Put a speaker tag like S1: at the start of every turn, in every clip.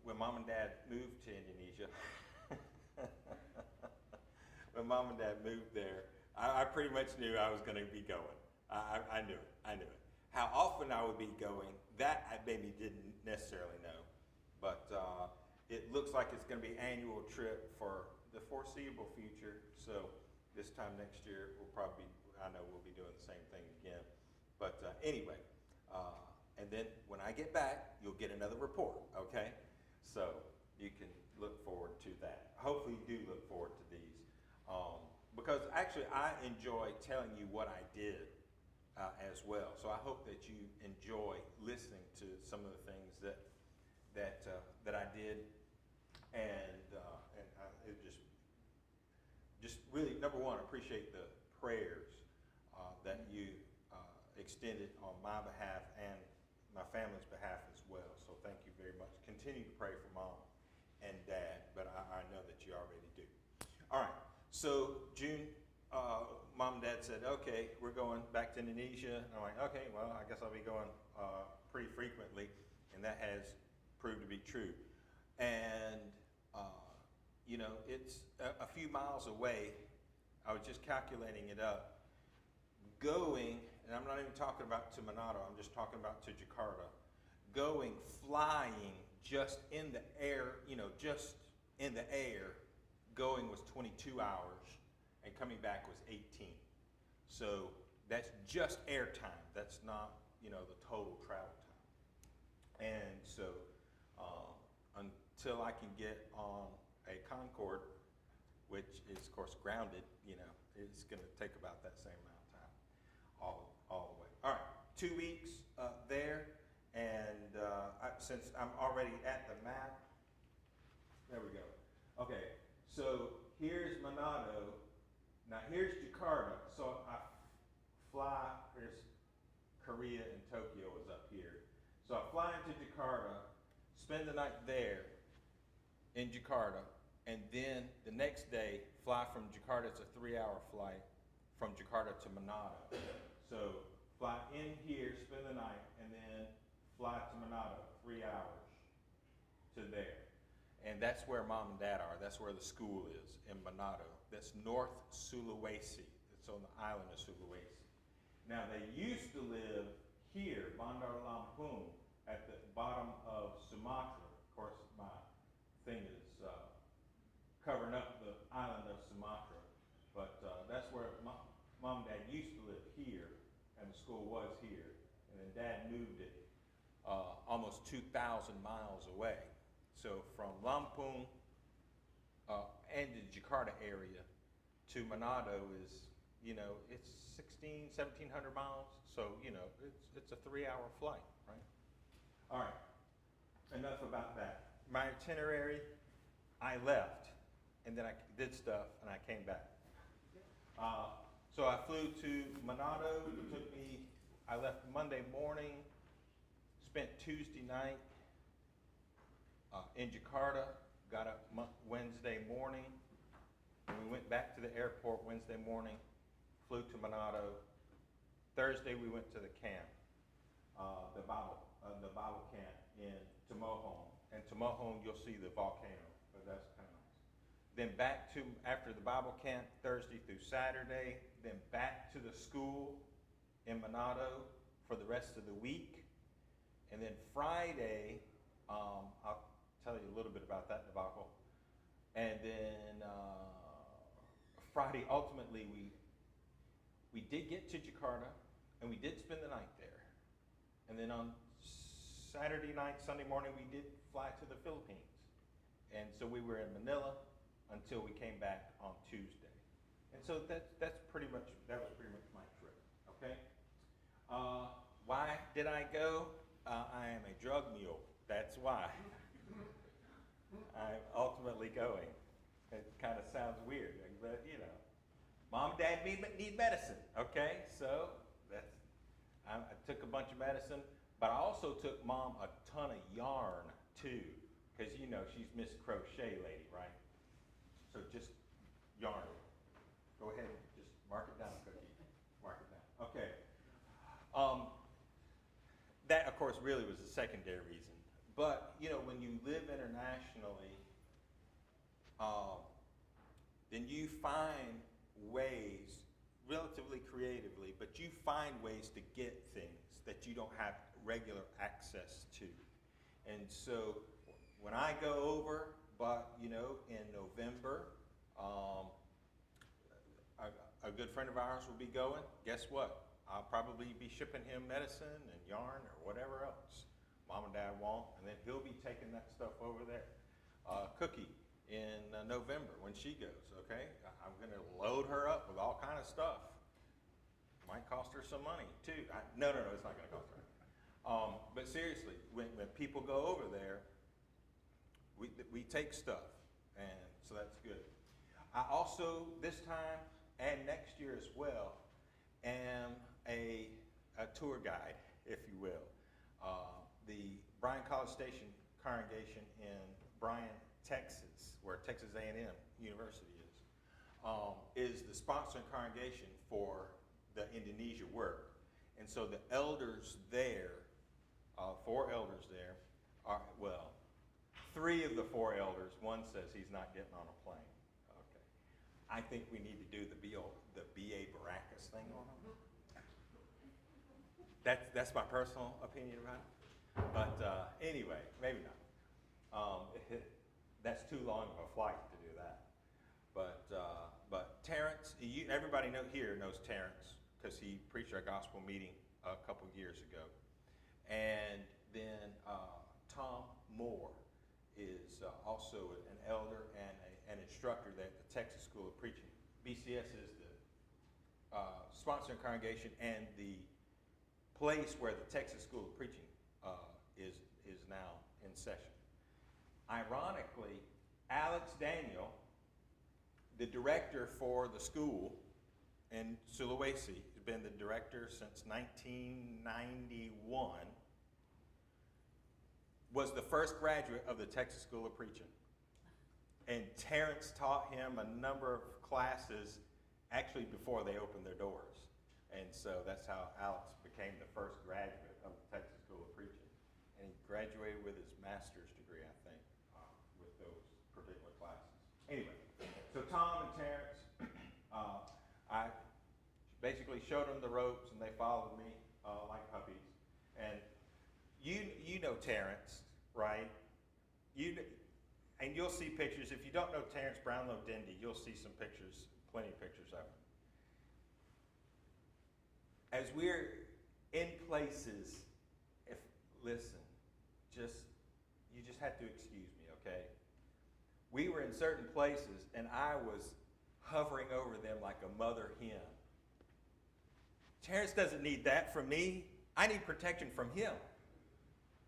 S1: when mom and dad moved to Indonesia, when mom and dad moved there, I pretty much knew I was going to be going. I knew it. I knew it. How often I would be going, that I maybe didn't necessarily know. But it looks like it's going to be an annual trip for the foreseeable future. So this time next year, I know we'll be doing the same thing again. But anyway, and then when I get back, you'll get another report, okay? So you can look forward to that. Hopefully you do look forward to these. Because actually I enjoy telling you what I did as well. So I hope that you enjoy listening to some of the things that I did, and it just really, number one, appreciate the prayers that you extended on my behalf and my family's behalf as well. So thank you very much. Continue to pray for mom and dad, but I know that you already do. All right. So June, mom and dad said, okay, we're going back to Indonesia. And I'm like, okay, well, I guess I'll be going pretty frequently. And that has proved to be true. And, you know, it's a few miles away. I was just calculating it up. Going, and I'm not even talking about to Manado, I'm just talking about to Jakarta. Going, flying just in the air, you know, just in the air, going was 22 hours, and coming back was 18. So that's just air time. That's not, you know, the total travel time. And so until I can get on a Concorde, which is of course grounded, you know, it's going to take about that same amount of time all the way. All right, 2 weeks there, and since I'm already at the map, there we go. Okay. So here's Manado. Now here's Jakarta. So I fly, here's Korea and Tokyo is up here. So I fly into Jakarta, spend the night there in Jakarta, and then the next day fly from Jakarta. It's a 3-hour flight from Jakarta to Manado. So fly in here, spend the night, and then fly to Manado, 3 hours to there. And that's where mom and dad are. That's where the school is, in Manado. That's North Sulawesi. It's on the island of Sulawesi. Now, they used to live here, Bandar Lampung, at the bottom of Sumatra. Of course, my thing is covering up the island of Sumatra. But that's where mom and dad used to live here, and the school was here. And then dad moved it almost 2,000 miles away. So from Lampung and the Jakarta area to Manado is, you know, it's 1,700 miles. So, you know, it's a 3-hour flight, right? All right, enough about that. My itinerary, I left, and then I did stuff, and I came back. So I flew to Manado. It took me, I left Monday morning, spent Tuesday night in Jakarta, got up Wednesday morning, and we went back to the airport Wednesday morning, flew to Manado. Thursday we went to the camp, the Bible camp in Tomohon. And Tomohon, you'll see the volcano, but that's kind of nice. Then back to, after the Bible camp, Thursday through Saturday, then back to the school in Manado for the rest of the week. And then Friday, I'll tell you a little bit about that debacle. And then Friday, ultimately, we did get to Jakarta, and we did spend the night there. And then on Saturday night, Sunday morning, we did fly to the Philippines. And so we were in Manila until we came back on Tuesday. And so that was pretty much my trip, okay? Why did I go? I am a drug mule, that's why. I'm ultimately going. It kind of sounds weird, but you know. Mom and dad need medicine, okay? So I took a bunch of medicine, but I also took mom a ton of yarn too, because you know she's Miss Crochet Lady, right? So just yarn. Go ahead and just mark it down, Cookie. Mark it down. Okay. That of course really was a secondary reason, But, you know, when you live internationally, then you find ways, relatively creatively, but you find ways to get things that you don't have regular access to. And so when I go over, but, you know, in November, a good friend of ours will be going. Guess what? I'll probably be shipping him medicine and yarn or whatever else. Mom and Dad won't, and then he'll be taking that stuff over there. Cookie in November when she goes, okay? I'm gonna load her up with all kind of stuff. Might cost her some money too. No, it's not gonna cost her. But seriously, when people go over there, we take stuff, and so that's good. I also, this time and next year as well, am a tour guide, if you will. The Bryan College Station congregation in Bryan, Texas, where Texas A&M University is the sponsoring congregation for the Indonesia work. And so the elders there, 4 elders there, are, well, 3 of the 4 elders, one says he's not getting on a plane. Okay. I think we need to do the B.A. Baracus thing on him. That's my personal opinion about it. But anyway, maybe not. That's too long of a flight to do that. But Terrence, everybody here knows Terrence because he preached our gospel meeting a couple years ago. And then Tom Moore is also an elder and an instructor there at the Texas School of Preaching. BCS is the sponsoring congregation and the place where the Texas School of Preaching is now in session. Ironically, Alex Daniel, the director for the school in Sulawesi, has been the director since 1991, was the first graduate of the Texas School of Preaching. And Terrence taught him a number of classes actually before they opened their doors. And so that's how Alex became the first graduate of the Texas School of Preaching. And he graduated with his master's degree, I think, with those particular classes. Anyway, so Tom and Terrence, I basically showed them the ropes and they followed me like puppies. And you know Terrence, right? And you'll see pictures. If you don't know Terrence Brownlow Dindy, you'll see some pictures, plenty of pictures of him. As we're in places, listen, you just have to excuse me, okay? We were in certain places and I was hovering over them like a mother hen. Terrence doesn't need that from me. I need protection from him.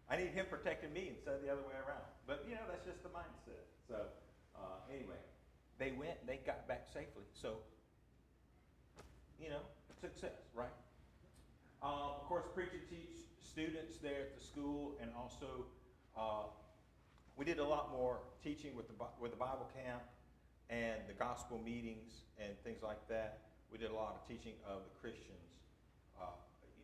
S1: I need him protecting me instead of the other way around. But, you know, that's just the mindset. So, anyway, they went and they got back safely. So, you know, success, right? Of course, preach and teach students there at the school, and also we did a lot more teaching with the Bible camp and the gospel meetings and things like that. We did a lot of teaching of the Christians,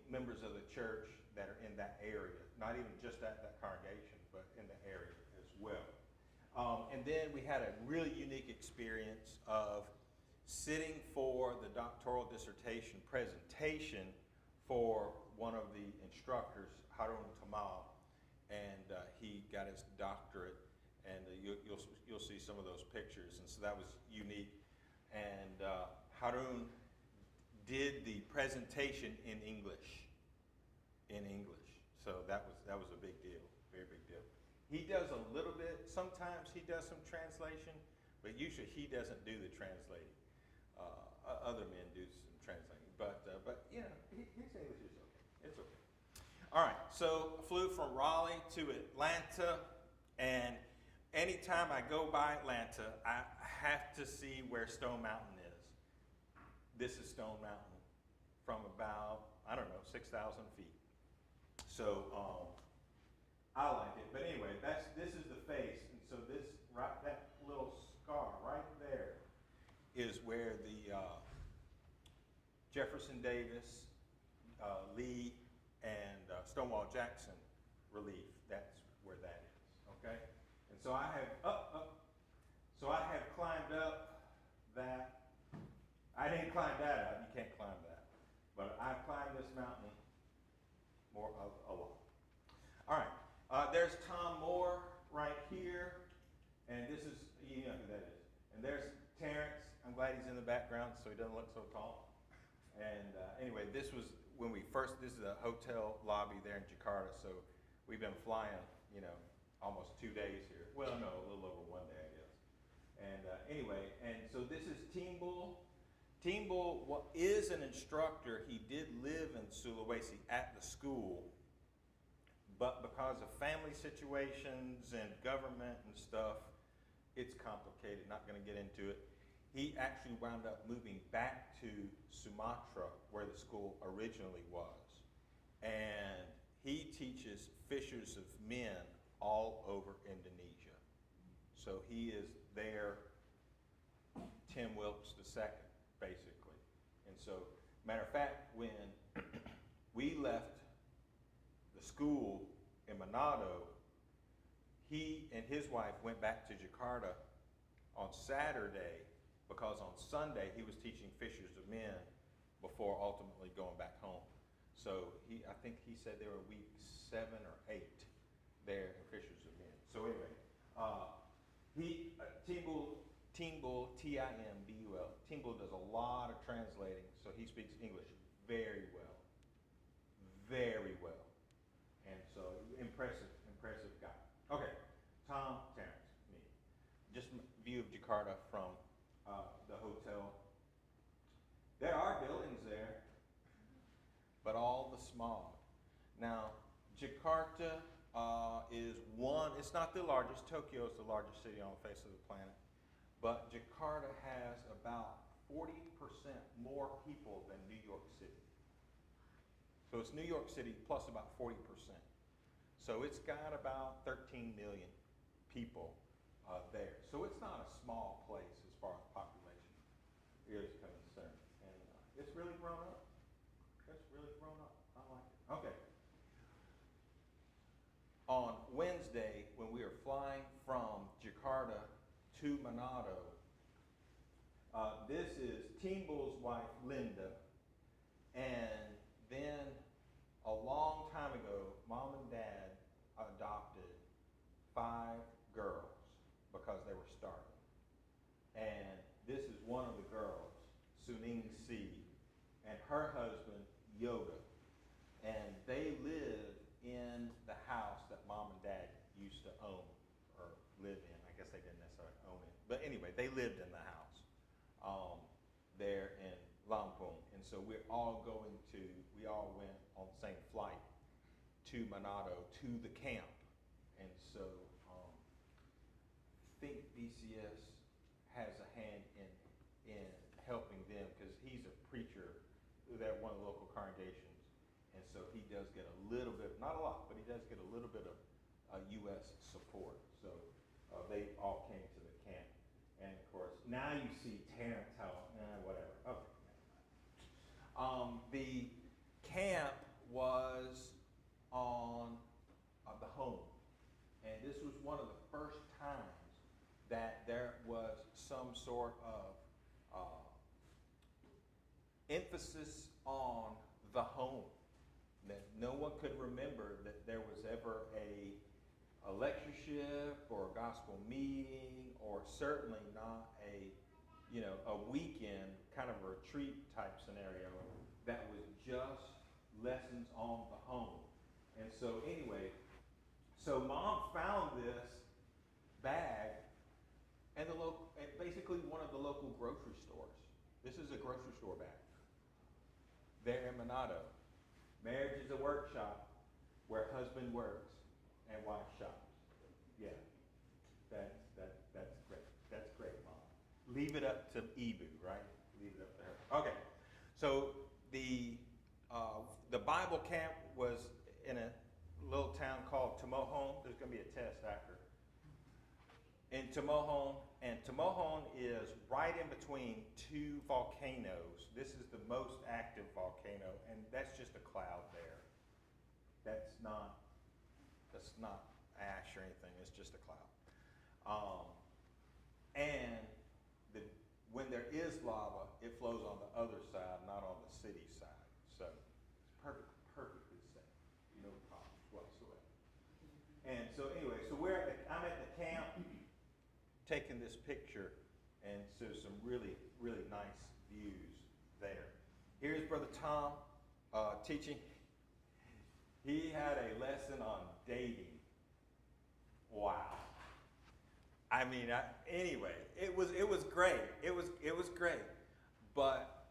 S1: members of the church that are in that area, not even just at that congregation, but in the area as well. And then we had a really unique experience of sitting for the doctoral dissertation presentation for one of the instructors, Harun Tamal, and he got his doctorate, and you'll see some of those pictures, and so that was unique. And Harun did the presentation in English, so that was a big deal, very big deal. He does a little bit, sometimes he does some translation, but usually he doesn't do the translating. Other men do some translating. But you know, his English is okay. It's okay. All right, so I flew from Raleigh to Atlanta, and anytime I go by Atlanta, I have to see where Stone Mountain is. This is Stone Mountain from about, 6,000 feet. So I like it. But anyway, this is the face, and so that little scar right there is where the Jefferson Davis, Lee, and Stonewall Jackson relief. That's where that And so I have climbed up that. I didn't climb that up. You can't climb that. But I've climbed this mountain a lot. All right. There's Tom Moore right here, and this is, you know who that is. And there's Terrence. I'm glad he's in the background so he doesn't look so tall. And anyway, this was when this is a hotel lobby there in Jakarta, so we've been flying, almost 2 days here. Well, no, a little over 1 day, I guess. And anyway, and so this is Timbul. Timbul is an instructor. He did live in Sulawesi at the school, but because of family situations and government and stuff, it's complicated. Not going to get into it. He actually wound up moving back to Sumatra, where the school originally was. And he teaches fishers of men all over Indonesia. So he is their Tim Wilkes II, basically. And so, matter of fact, when we left the school in Manado, he and his wife went back to Jakarta on Saturday, because on Sunday he was teaching fishers of men before ultimately going back home. So I think he said they were week 7 or 8 there in fishers of men. So anyway, Timbul, Timbul, Timbul does a lot of translating, so he speaks English very well. Very well. And so impressive guy. Okay, Tom, Terrence, me. Just a view of Jakarta from the hotel. There are buildings there, but all the smog. Now, Jakarta it's not the largest. Tokyo is the largest city on the face of the planet, but Jakarta has about 40% more people than New York City. So it's New York City plus about 40%. So it's got about 13 million people there. So it's not a small place as far as population is concerned. And it's really grown up. It's really grown up. I like it. Okay. On Wednesday, when we were flying from Jakarta to Manado, this is Timbul's wife, Linda, and then a long time ago, Mom and Dad adopted 5 girls because they were starving. And this is one of the girls, Suning Si, and her husband, Yoga. And they live in the house that Mom and Dad used to own or live in. I guess they didn't necessarily own it. But anyway, they lived in the house there in Lampung. And so we all went on the same flight to Manado, to the camp. And so I think BCS has a hand in helping them, because he's a preacher at one of the local congregations. And so he does get a little bit, not a lot, but he does get a little bit of U.S. support. So they all came to the camp. And of course, now you see Terrence, whatever. Okay. The camp was on the home. And this was one of the first times that there was some sort of emphasis on the home. That no one could remember that there was ever a lectureship or a gospel meeting, or certainly not a weekend kind of retreat type scenario that was just lessons on the home. And so anyway, so Mom found this bag and basically one of the local grocery stores. This is a grocery store bag there in Manado. Marriage is a workshop where husband works and wife shops. Yeah, that's great. That's great, Mom. Leave it up to Ibu, right? Leave it up to her. Okay, so the Bible camp was in a little town called Tomohon. There's going to be a test after. In Tomohon, and Tomohon is right in between 2 volcanoes. This is the most active volcano, and that's just a cloud there. That's not ash or anything, it's just a cloud. Um, and the, when there is lava, it flows on the other side, not on the city side. So it's perfectly safe, no problems whatsoever. And so anyway, so I'm at the camp taking this picture, and so some really, really nice views there. Here's Brother Tom teaching. He had a lesson on dating. Wow. I mean, anyway, it was great. It was great. But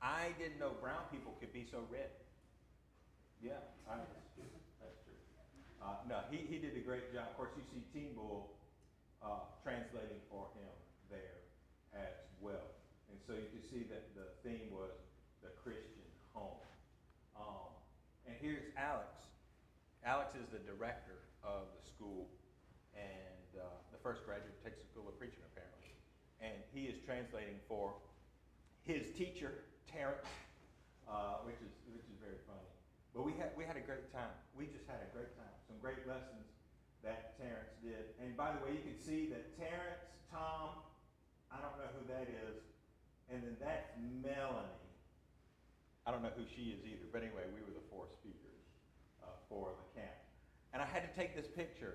S1: I didn't know brown people could be so red. Yeah, that's true. No, he did a great job. Of course, you see Teen Bull translating for him there as well. And so you can see that the theme was the Christian home. And here's Alex. Alex is the director of the school, and the first graduate takes the school of preaching apparently. And he is translating for his teacher, Terrence, which is very funny. But we had a great time. We just had a great time. Some great lessons that Terrence did. And by the way, you can see that Terrence, Tom, I don't know who that is, and then that's Melanie. I don't know who she is either, but anyway, we were the four speakers for the camp. And I had to take this picture.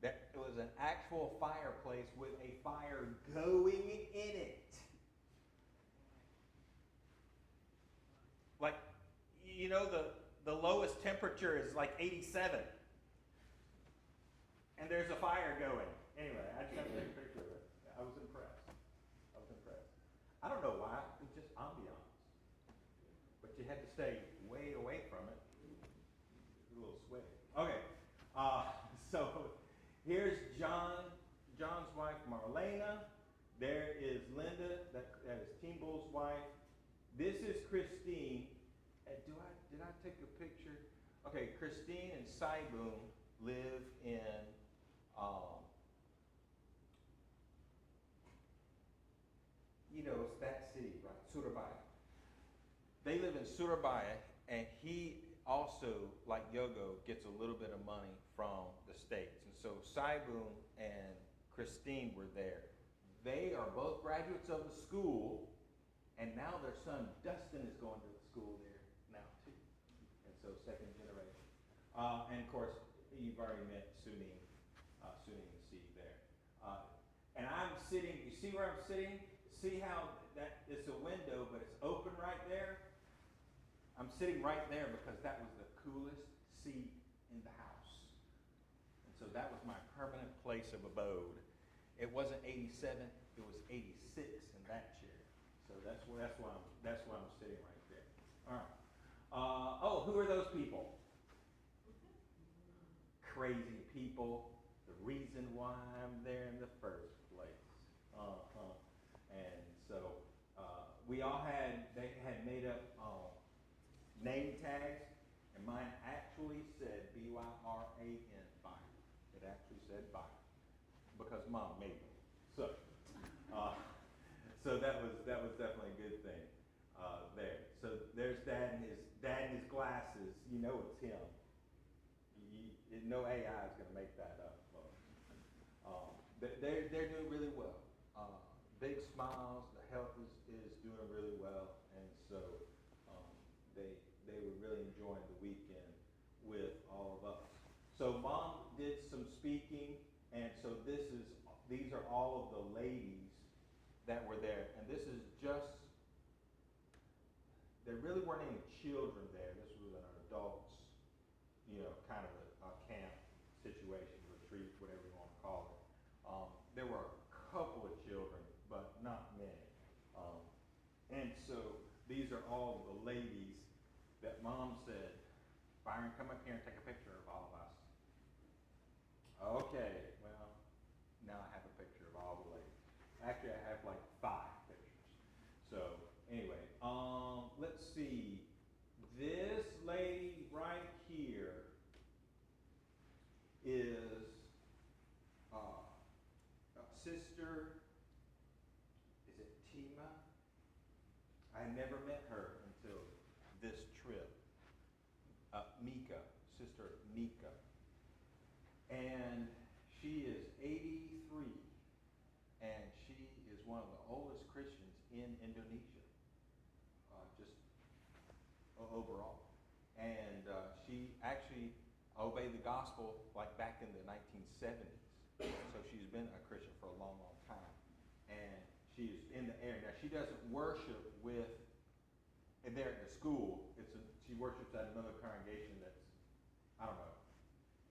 S1: That it was an actual fireplace with a fire going in it. Like, you know, the lowest temperature is like 87. And there's a fire going. Anyway, I just have to take a picture of it. I was impressed. I don't know why, it was just ambiance. But you had to stay way away from it. A little sweaty. Okay, so here's John's wife, Marlena. There is Linda, that is Teen Bull's wife. This is Christine. Did I take a picture? Okay, Christine and Saiboom live in it's that city, right? Surabaya. They live in Surabaya, and he also, like Yogo, gets a little bit of money from the States. And so Saiboom and Christine were there. They are both graduates of the school, and now their son Dustin is going to the school there now too. And so second generation. And of course, you've already met Sunni and Steve there. And I'm sitting, you see where I'm sitting? See how that it's a window, but it's open right there? I'm sitting right there because that was the coolest seat in the house. And so that was my permanent place of abode. It wasn't 87, it was 86 in that chair. So that's why I'm sitting right there. All right. Who are those people? Crazy people. The reason why I'm there in the first place. And so they had made up name tags, and mine actually said B-Y-R-A-N, Byron. It actually said Byron, because Mom made them. So that was definitely a good thing there. So there's Dad and his glasses. You know it's him. No AI is going to make that up. They're doing really well. Big smiles. The health is doing really well, and so they were really enjoying the weekend with all of us. So Mom did some speaking, and so these are all of the ladies that were there, and this is just. There really weren't any children there. This was an adults, kind of a camp situation, retreat, whatever you want to call it. There were a couple of children, but not many. And so these are all the ladies that Mom said, Byron, come up here and take a picture of all of us. Okay, well, now I have a picture of all the ladies. Actually, I have like 5 pictures. So anyway, let's see. This lady right here is Sister, is it Tima? I never met her until this trip. Mika, Sister Mika. And she is 83 in Indonesia, just overall. And she actually obeyed the gospel like back in the 1970s. So she's been a Christian for a long, long time. And she's in the area. Now, she doesn't worship with, and there at the school, she worships at another congregation that's, I don't know,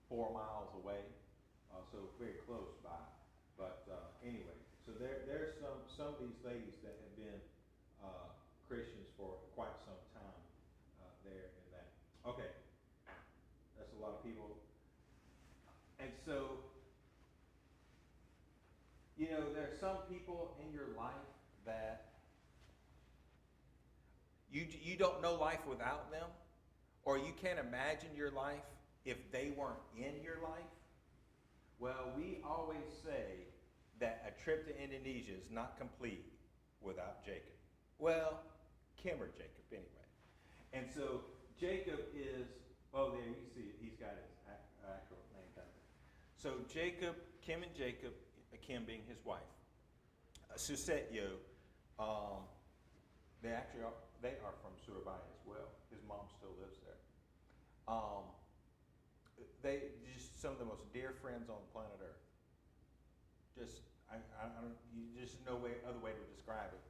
S1: 4 miles away. So very close by. But anyway, so there's some of these ladies that have been Christians for quite some time there in that. Okay, that's a lot of people. And so, you know, there are some people in your life that you don't know life without them, or you can't imagine your life if they weren't in your life. Well, we always say that a trip to Indonesia is not complete without Jacob. Well, Kim or Jacob, anyway. And so Jacob is, oh, there you see it. He's got his actual name down there. So Jacob, Kim and Jacob, Kim being his wife, Susetio, they are from Surabaya as well. His mom still lives there. They just some of the most dear friends on planet Earth. Just I don't, you just no other way to describe it.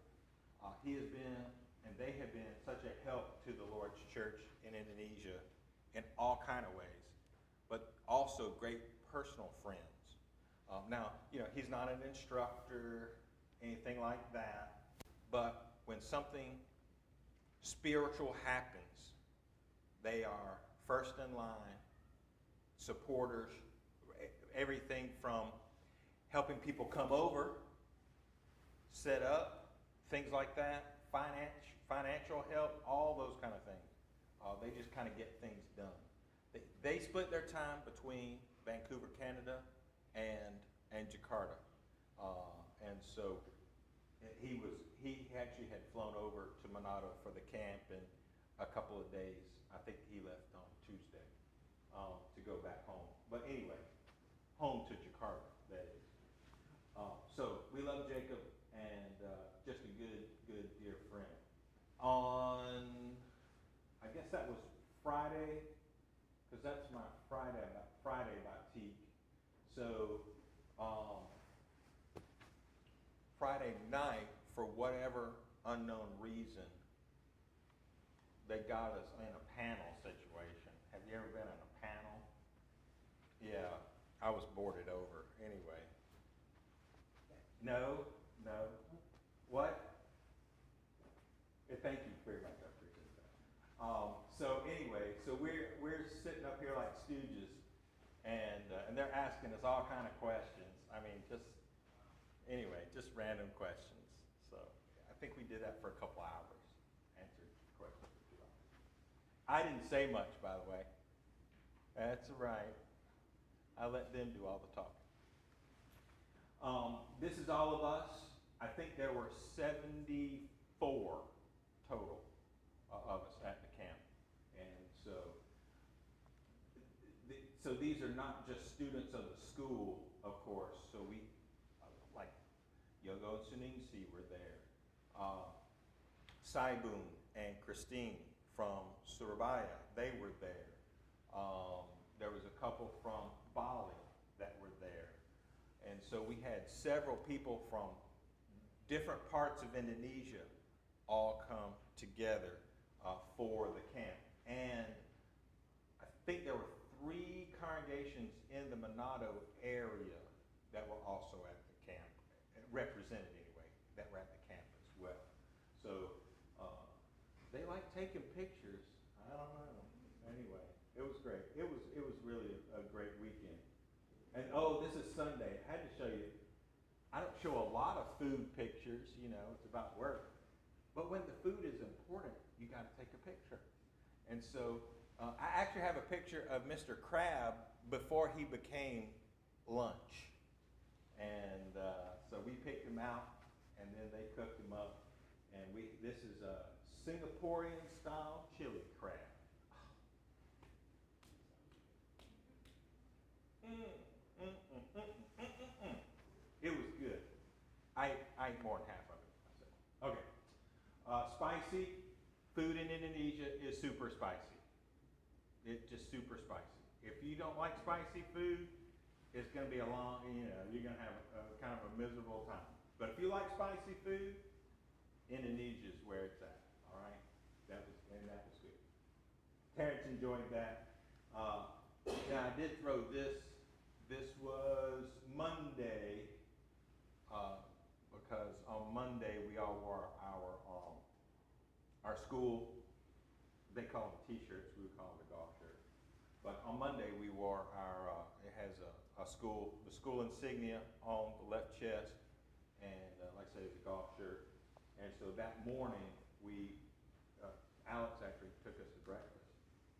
S1: He has been, and they have been, such a help to the Lord's church in Indonesia in all kind of ways, but also great personal friends. Now, you know, he's not an instructor, anything like that, but when something spiritual happens, they are first in line, supporters, everything from helping people come over, set up, things like that, financial help, all those kind of things. They just kind of get things done. They split their time between Vancouver, Canada, and Jakarta, and so he actually had flown over to Manado for the camp in a couple of days. I think he left on Tuesday to go back home. But anyway, home to Jakarta, that is. So we love Jacob, and just a good dear friend. On, I guess that was Friday, because that's my Friday batik. So Friday night, for whatever unknown reason, they got us in a panel situation. Have you ever been in a panel? Yeah, I was boarded over anyway. No. What? Thank you very much. I appreciate that. So anyway, so we're sitting up here like stooges, and they're asking us all kind of questions. I mean, just random questions. So I think we did that for a couple hours, answered questions for 2 hours. I didn't say much, by the way. That's all right. I let them do all the talking. This is all of us. I think there were 74 total of us at the camp. And so these are not just students of the school, of course. So we, like Yogo and Suningsi were there. Saibun and Christine from Surabaya, they were there. There was a couple from Bali that were there. And so we had several people from different parts of Indonesia all come together for the camp. And I think there were 3 congregations in the Manado area that were also at the camp, represented anyway, that were at the camp as well. So they like taking pictures. I don't know. Anyway, it was great. It was really a great weekend. And oh, this is Sunday. I had to show you. I don't show a lot of food pictures, you know, it's about work. But when the food is important, you got to take a picture. And so I actually have a picture of Mr. Crab before he became lunch. And so we picked him out, and then they cooked him up. And this is a Singaporean style chili crab. It was good. I ate more than half of it myself. Okay. spicy food in Indonesia is super spicy. It's just super spicy. If you don't like spicy food, it's going to be a long, you're going to have kind of a miserable time. But if you like spicy food, Indonesia is where it's at. All right, that was good. Terrence enjoyed that. Now I did throw this. This was Monday, because on Monday we all wore our school. They call them T-shirts. We would call them the golf shirt. But on Monday we wore our. It has the school insignia on the left chest, and like I say, it's a golf shirt. And so that morning Alex actually took us to breakfast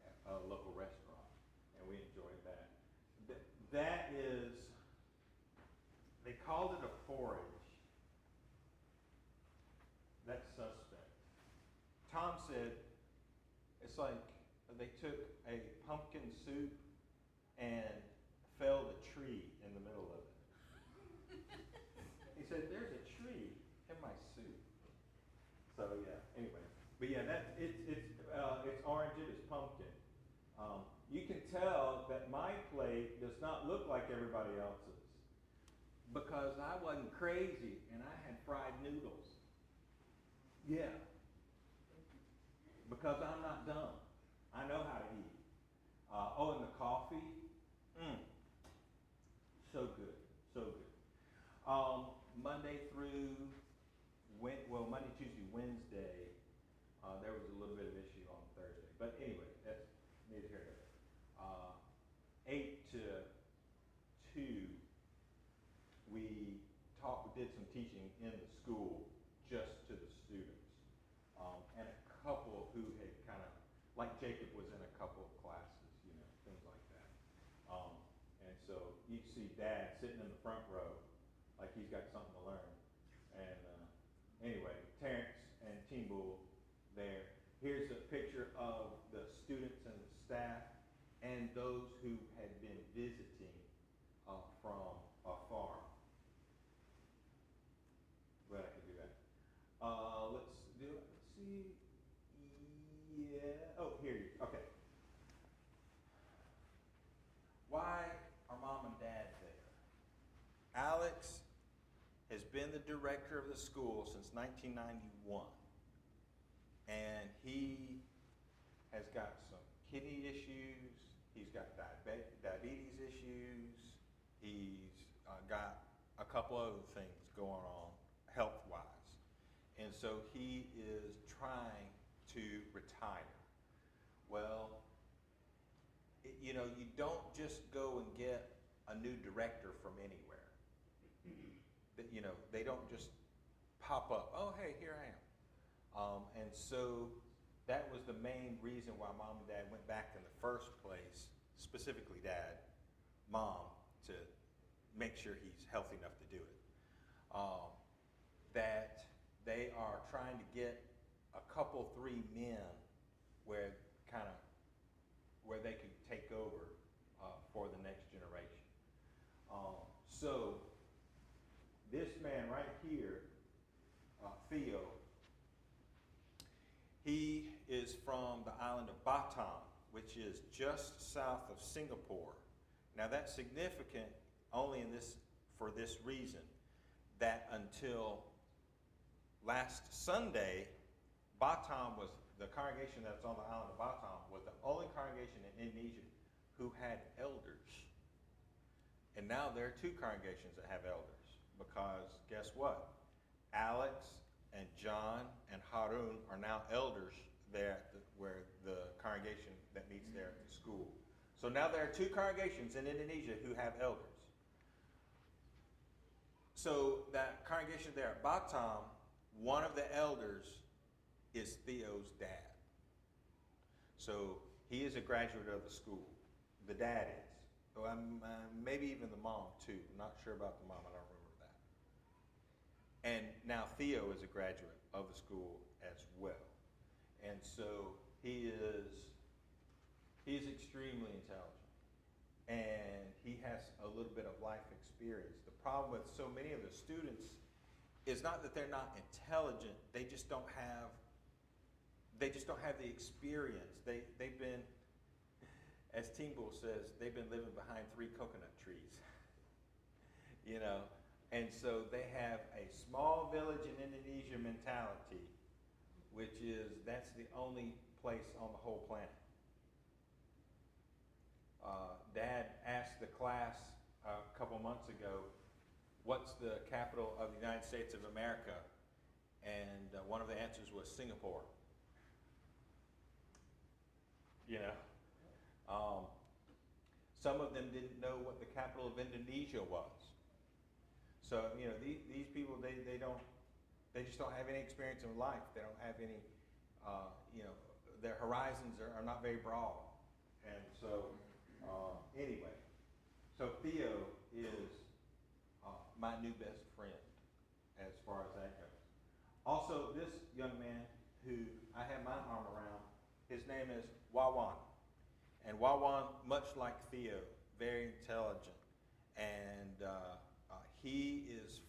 S1: at a local restaurant, and we enjoyed that. That is, they called it a forage. That's suspect. Tom said it's like they took a pumpkin soup and felled a tree in the middle of it. He said, "There's a tree in my soup." So yeah. Anyway, but yeah, it's orange. It is pumpkin. You can tell that my plate does not look like everybody else's because I wasn't crazy and I had fried noodles. Yeah. Because I'm not dumb. I know how to eat. And the coffee. So good. So good. Monday through Monday, Tuesday, Wednesday, there was a little bit of issue on Thursday. But anyway, that's neither here nor there. 8 to 2, we did some teaching in the school just to the students. And a couple who had kind of, like Jacob was in a couple of classes, things like that. And so you see Dad sitting in the front row like he's got something to learn. And anyway, Terrence and Team Bull there. Here's a picture of the students and the staff and those who had been visiting from afar. Glad I could do that. Let's do it. Let's see. Yeah. Oh, here you. Okay. Why are Mom and Dad there? Alex has been the director of the school since 1991. And he has got some kidney issues. He's got diabetes issues. He's got a couple other things going on health-wise. And so he is trying to retire. Well, you don't just go and get a new director from anywhere. They don't just pop up. Oh, hey, here I am. And so that was the main reason why Mom and Dad went back in the first place, specifically Dad, Mom, to make sure he's healthy enough to do it. That they are trying to get a couple, 3 men where they could take over for the next generation. So this man right here, Theo, he is from the island of Batam, which is just south of Singapore. Now that's significant only for this reason, that until last Sunday, Batam was the congregation that's on the island of Batam was the only congregation in Indonesia who had elders. And now there are 2 congregations that have elders, because guess what? Alex and John and Harun are now elders there where the congregation that meets there at the school. So now there are 2 congregations in Indonesia who have elders. So that congregation there at Batam, one of the elders is Theo's dad. So he is a graduate of the school. The dad is. So maybe even the mom too. I'm not sure about the mom. I don't remember that. And now Theo is a graduate of the school as well. And so he is extremely intelligent. And he has a little bit of life experience. The problem with so many of the students is not that they're not intelligent, they just don't have they just don't have the experience. They've been, as Team Bull says, they've been living behind 3 coconut trees. You know, and so they have a small village in Indonesia mentality, which is that's the only place on the whole planet. Dad asked the class a couple months ago, what's the capital of the United States of America? And one of the answers was Singapore. You know, some of them didn't know what the capital of Indonesia was. So, you know, these people, they just don't have any experience in life. They don't have any, you know, their horizons are not very broad. And so, anyway, so Theo is my new best friend as far as that goes. Also, this young man who I have my arm around, his name is Wawan. And Wawan, much like Theo, very intelligent. And he's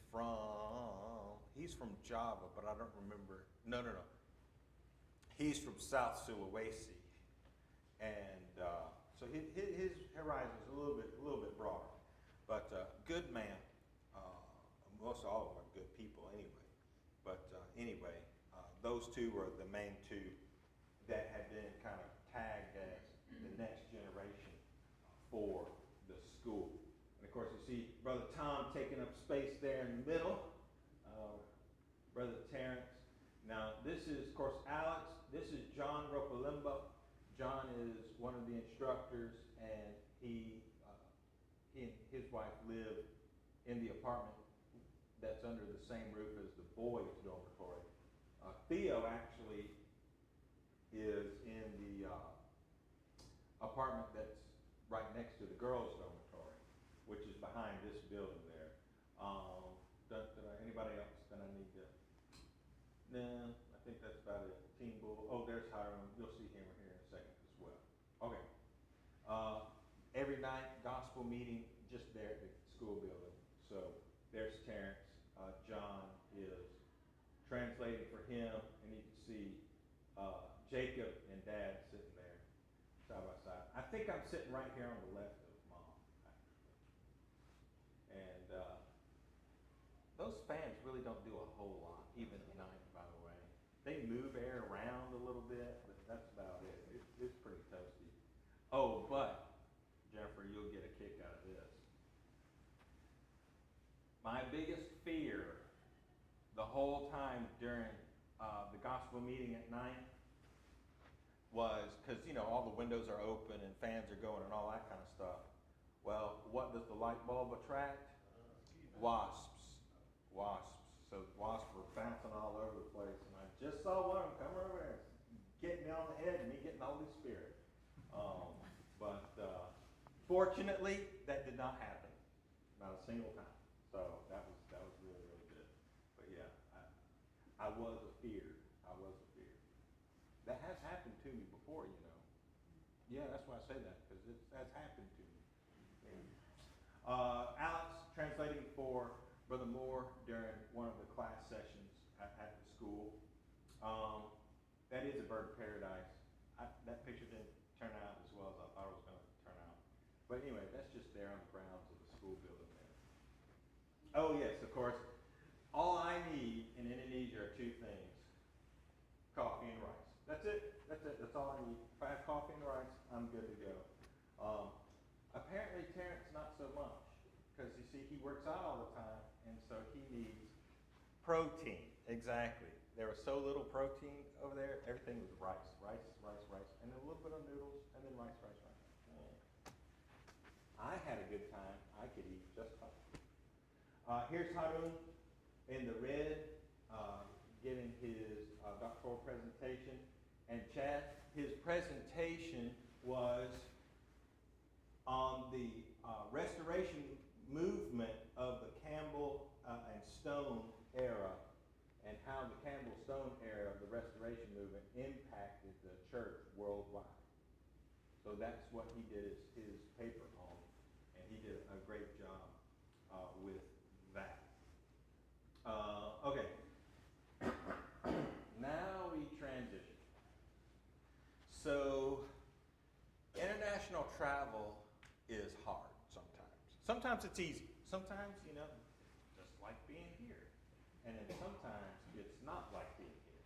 S1: from Java, but I don't remember. No. He's from South Sulawesi. And so his horizon is a little bit broader. But good man. Most all of them are good people anyway. But anyway, those two were the main two that have been kind of tagged as the next generation for the school. And of course, you see Brother Tom taking up space there in the middle. Brother Terrence. Now, this is, of course, Alex. This is John Ropalimbo. John is one of the instructors, and he and his wife live in the apartment that's under the same roof as the boys' dormitory. Theo actually is in the apartment that's right next to the girls' dormitory, which is behind this building there. Anybody else that I need to? No, I think that's about it. Team Bull. Oh, there's Hiram. You'll see him here in a second as well. Okay. Every night, gospel meeting just there at the school building. So there's Terrence. John is translating for him, and you can see Jacob and Dad sitting there side by side. I think I'm sitting right here on the left of Mom, actually. And those fans really don't do a whole lot, even at night, by the way. They move air around a little bit, but that's about it. It's pretty toasty. Oh, but, Jennifer, you'll get a kick out of this. My biggest fear the whole time during the gospel meeting at night was, because, you know, all the windows are open and fans are going and all that kind of stuff. Well, what does the light bulb attract? Wasps. So wasps were bouncing all over the place, and I just saw one of them come over there, getting me on the head, and me getting the Holy Spirit. But fortunately, that did not happen, not a single time. So that was really, really good. But yeah, I was afeared. That has happened to me before, you know. Yeah, that's why I say that, because that's happened to me. Alex translating for Brother Moore during one of the class sessions at the school. That is a bird paradise. That picture didn't turn out as well as I thought it was going to turn out. But anyway, that's just there on the grounds of the school building there. Oh yes, of course. All I need in Indonesia are 2 things. Coffee and rice. That's it. That's all I need. If I have coffee and rice, I'm good to go. Apparently Terrence not so much. Because you see, he works out all the time, and so he needs protein. Exactly. There was so little protein over there, everything was rice, and then a little bit of noodles, and then rice. I had a good time. I could eat just fine. Here's Harun in the red, giving his doctoral presentation. And Chad, his presentation was on the restoration movement of the Campbell and Stone era, and how the Campbell Stone era of the restoration movement impacted the church worldwide. So that's what he did his paper on, and he did a great job with that. Okay. Now we transition. sometimes it's easy. Sometimes, just like being here. And then sometimes it's not like being here.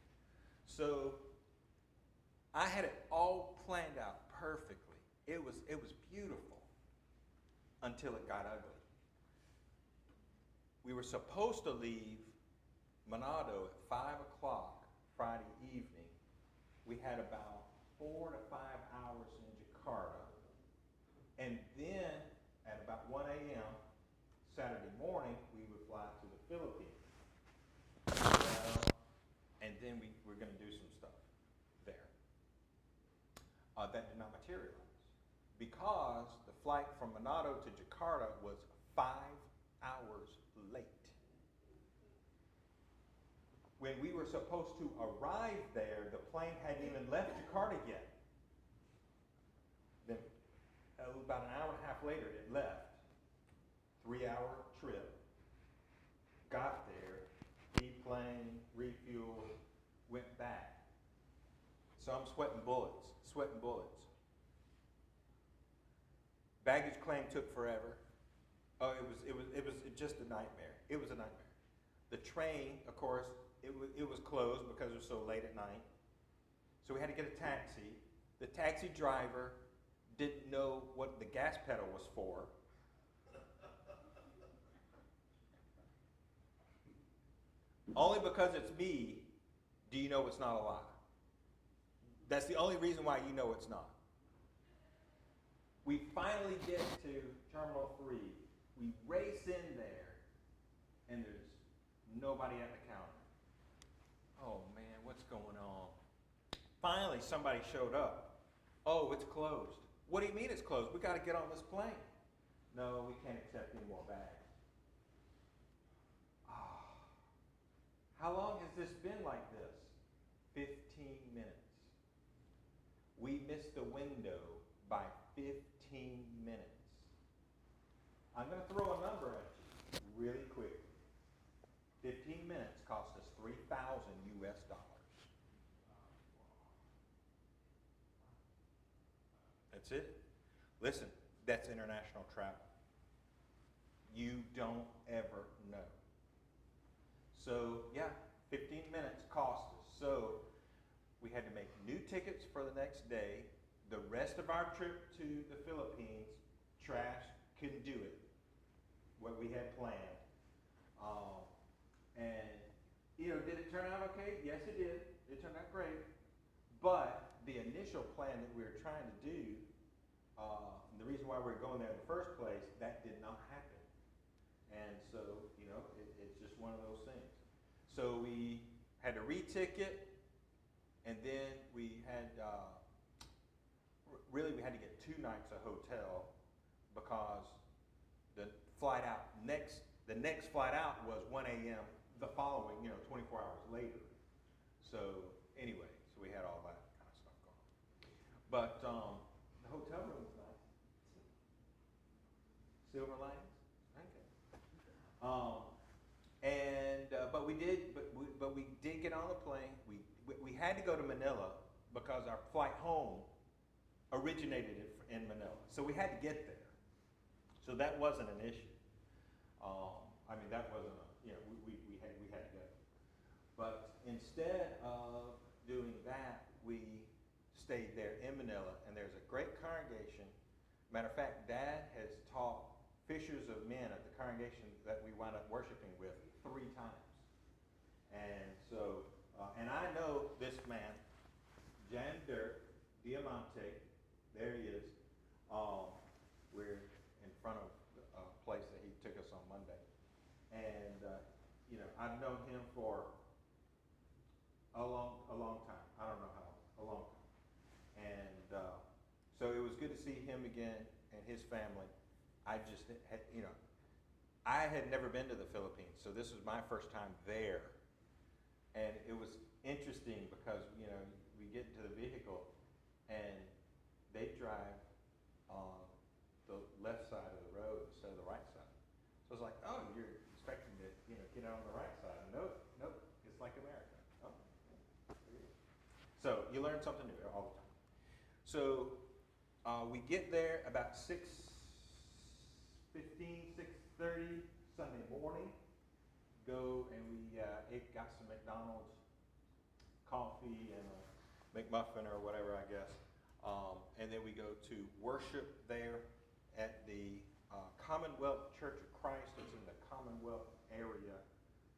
S1: So I had it all planned out perfectly. It was beautiful until it got ugly. We were supposed to leave Manado at 5 o'clock Friday evening. We had about 4 to 5 hours in Jakarta. And then at about 1 a.m. Saturday morning, we would fly to the Philippines. And then we were going to do some stuff there. That did not materialize because the flight from Manado to Jakarta was 5 hours late. When we were supposed to arrive there, the plane hadn't even left Jakarta yet. Then, about an hour and a half later, it left. 3-hour trip. Got there, deplane, refueled, went back. So I'm sweating bullets. Baggage claim took forever. Oh, it was just a nightmare. It was a nightmare. The train, of course, it was closed because it was so late at night. So we had to get a taxi. The taxi driver didn't know what the gas pedal was for. Only because it's me do you know it's not a lie. That's the only reason why you know it's not. We finally get to Terminal 3. We race in there, and there's nobody at the counter. Oh man, what's going on? Finally, somebody showed up. Oh, it's closed. What do you mean it's closed? We got to get on this plane. No, we can't accept any more bags. How long has this been like this? 15 minutes. We missed the window by 15 minutes. I'm going to throw a number at you really quickly. 15 minutes cost us $3,000 US. That's it. Listen, that's international travel. You don't ever know. So, yeah, 15 minutes cost us. So, we had to make new tickets for the next day. The rest of our trip to the Philippines, trash, couldn't do it, what we had planned. Did it turn out okay? Yes, it did. It turned out great. But the initial plan that we were trying to do, the reason why we were going there in the first place, that did not happen. And so, it's just one of those things. So we had to re-ticket, and then we had, we had to get 2 nights of hotel because the next flight out was 1 a.m. the following, 24 hours later. So anyway, so we had all that kind of stuff going on. But the hotel room was nice. Silver linings. Okay. But we did get on the plane. We had to go to Manila because our flight home originated in Manila. So we had to get there. So that wasn't an issue. That wasn't we had to go. But instead of doing that, we stayed there in Manila, and there's a great congregation. Matter of fact, Dad has taught fishers of men at the congregation that we wound up worshiping with 3 times. And so, and I know this man, Jan Dirk Diamante, there he is. We're in front of a place that he took us on Monday. And, I've known him for a long time. I don't know how long, a long time. And so it was good to see him again and his family. I just had, I had never been to the Philippines, so this was my first time there. And it was interesting because, we get into the vehicle and they drive on the left side of the road instead of the right side. So it's like, oh, you're expecting to, get out on the right side. Nope, it's like America. Oh. So you learn something new all the time. So we get there about 6:15 6:15, 6:30 Sunday morning. Go and we got some McDonald's coffee and a McMuffin or whatever, I guess. And then we go to worship there at the Commonwealth Church of Christ. It's in the Commonwealth area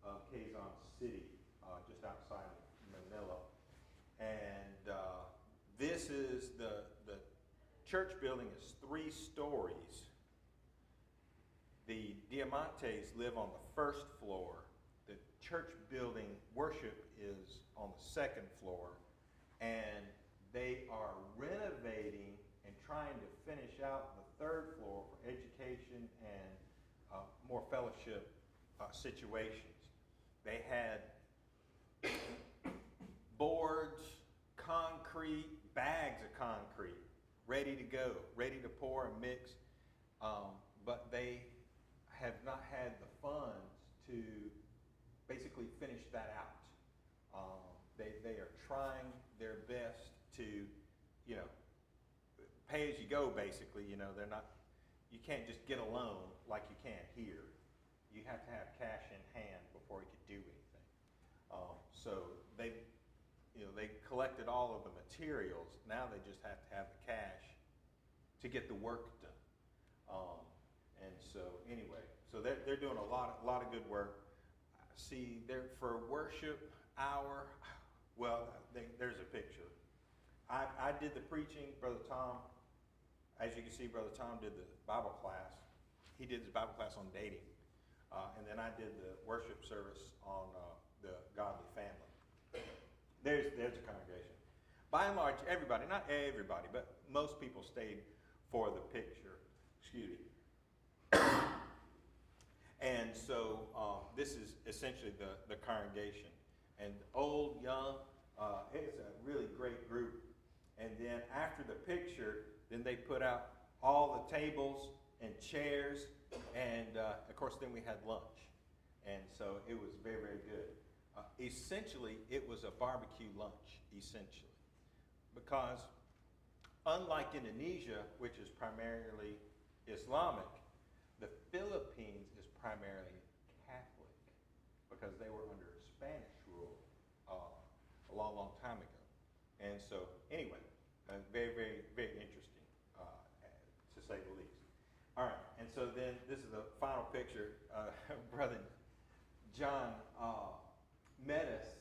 S1: of Quezon City, just outside of Manila. And this is the church building is 3 stories. The Diamantes live on the first floor. The church building worship is on the second floor. And they are renovating and trying to finish out the third floor for education and more fellowship situations. They had boards, concrete, bags of concrete, ready to go, ready to pour and mix, but they have not had the funds to basically finish that out. They are trying their best to, pay as you go, basically. They're not, you can't just get a loan like you can here. You have to have cash in hand before you could do anything. So they collected all of the materials. Now they just have to have the cash to get the work done. And so anyway, so they're doing a lot of good work. See, there for worship hour. Well, there's a picture. I did the preaching. Brother Tom, as you can see, Brother Tom did the Bible class. He did his Bible class on dating. And then I did the worship service on the godly family. There's a congregation. By and large, everybody, not everybody, but most people stayed for the picture. Excuse me. And so this is essentially the congregation. And old, young, it's a really great group. And then after the picture, then they put out all the tables and chairs, and of course then we had lunch. And so it was very, very good. Essentially, it was a barbecue lunch, essentially. Because unlike Indonesia, which is primarily Islamic, the Philippines is primarily Catholic, because they were under Spanish rule a long, long time ago. And so, anyway, very, very, very interesting, to say the least. All right, and so then this is the final picture. Brother John met us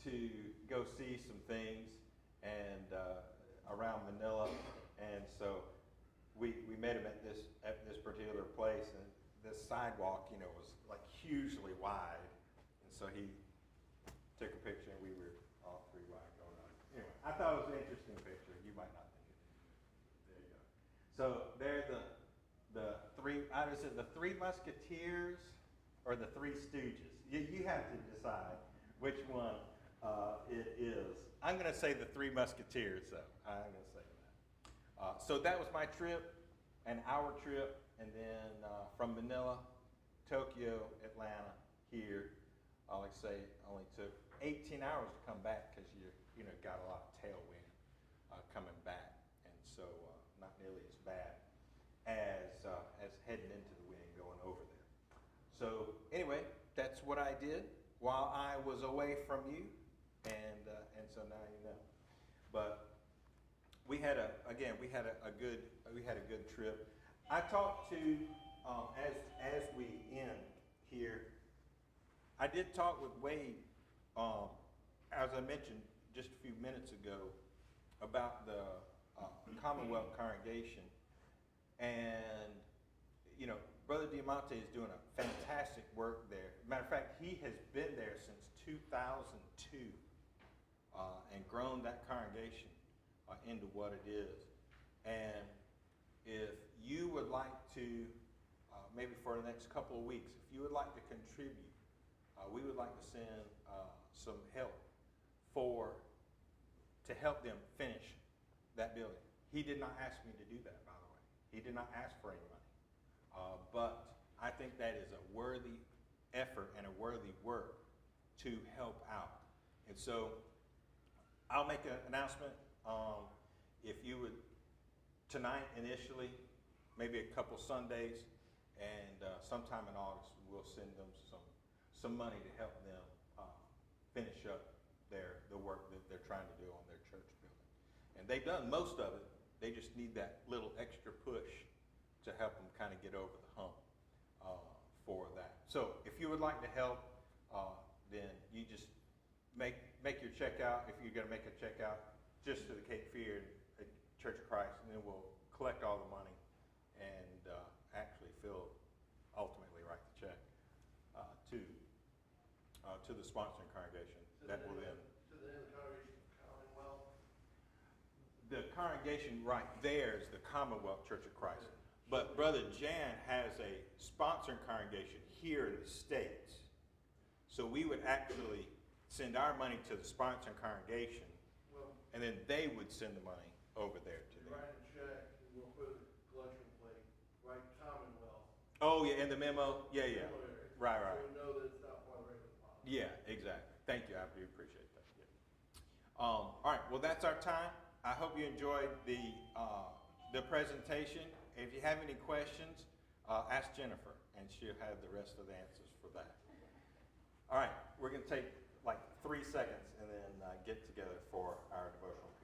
S1: to go see some things and around Manila, and so we met him at this particular place, and this sidewalk, was like hugely wide, and so he took a picture, and we were all 3 wide going on. Anyway, I thought it was an interesting picture. You might not think it is. There you go. So they're the 3. I would say the 3 Musketeers or the 3 Stooges. You have to decide which one it is. I'm going to say the 3 Musketeers, though. I'm going to say that. So that was my trip, an hour trip, and then from Manila, Tokyo, Atlanta, here. Like I say, only took 18 hours to come back because you got a lot of tailwind coming back, and so not nearly as bad as heading into the wind going over there. So anyway, that's what I did while I was away from you, and so now you know. But we had a good trip. I talked to as we end here. I did talk with Wade, as I mentioned just a few minutes ago, about the Commonwealth congregation, and Brother Diamante is doing a fantastic work there. Matter of fact, he has been there since 2002 and grown that congregation into what it is. And if you would like to, maybe for the next couple of weeks, if you would like to contribute, we would like to send some help to help them finish that building. He did not ask me to do that, by the way. He did not ask for any money. But I think that is a worthy effort and a worthy work to help out. And so I'll make an announcement. If you would, tonight initially, maybe a couple Sundays, and sometime in August, we'll send them some money to help them finish up the work that they're trying to do on their church building. And they've done most of it. They just need that little extra push to help them kind of get over the hump for that. So if you would like to help, then you just make your check out. If you're going to make a check out, just to the Cape Fear Church of Christ, and then we'll collect all the money and actually ultimately write the check to the sponsoring congregation. That will then.
S2: To the congregation Commonwealth.
S1: The congregation right there is the Commonwealth Church of Christ. But Brother Jan has a sponsoring congregation here in the States. So we would actually send our money to the sponsoring congregation, and then they would send the money over there to them.
S2: Write a check, and we'll put a collection plate, write Commonwealth.
S1: Oh, yeah, in the memo? Yeah. Right.
S2: So we know that it's not part of the regular policy.
S1: Yeah, exactly. Thank you. I do appreciate that. Yeah. All right. Well, that's our time. I hope you enjoyed the presentation. If you have any questions, ask Jennifer, and she'll have the rest of the answers for that. All right. We're going to take like 3 seconds and then get together for our devotional.